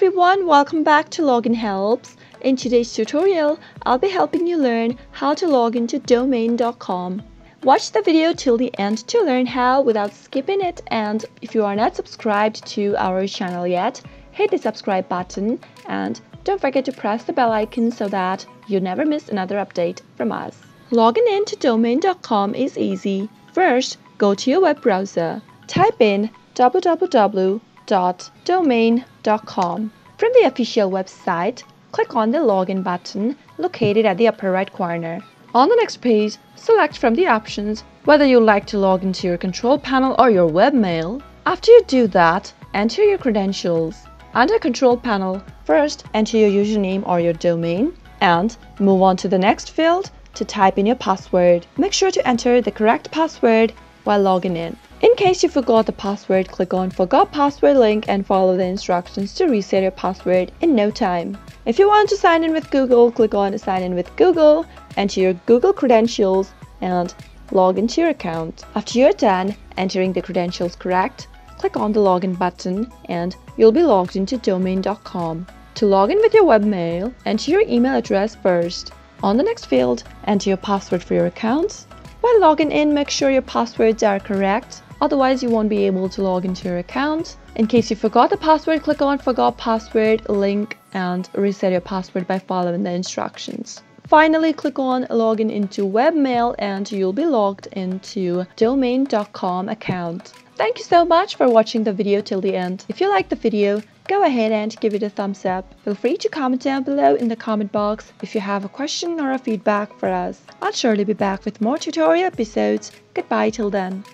everyone, welcome back to Login Helps. In today's tutorial, I'll be helping you learn how to log into domain.com. Watch the video till the end to learn how without skipping it, and if you are not subscribed to our channel yet, hit the subscribe button and don't forget to press the bell icon so that you never miss another update from us. Logging into domain.com is easy. First, go to your web browser. Type in www.domain.com. From the official website, click on the login button located at the upper right corner. On the next page, select from the options whether you'd like to log into your control panel or your webmail. After you do that, enter your credentials. Under control panel, first enter your username or your domain and move on to the next field to type in your password. Make sure to enter the correct password while logging in. In case you forgot the password, click on Forgot Password link and follow the instructions to reset your password in no time. If you want to sign in with Google, click on Sign in with Google, enter your Google credentials and log into your account. After you're done entering the credentials correct, click on the login button and you'll be logged into domain.com. To log in with your webmail, enter your email address first. On the next field, enter your password for your account. While logging in, make sure your passwords are correct, otherwise you won't be able to log into your account. In case you forgot the password, click on Forgot Password link and reset your password by following the instructions. Finally, click on Login into Webmail and you'll be logged into domain.com account. Thank you so much for watching the video till the end. If you liked the video, go ahead and give it a thumbs up. Feel free to comment down below in the comment box if you have a question or a feedback for us. I'll surely be back with more tutorial episodes. Goodbye till then.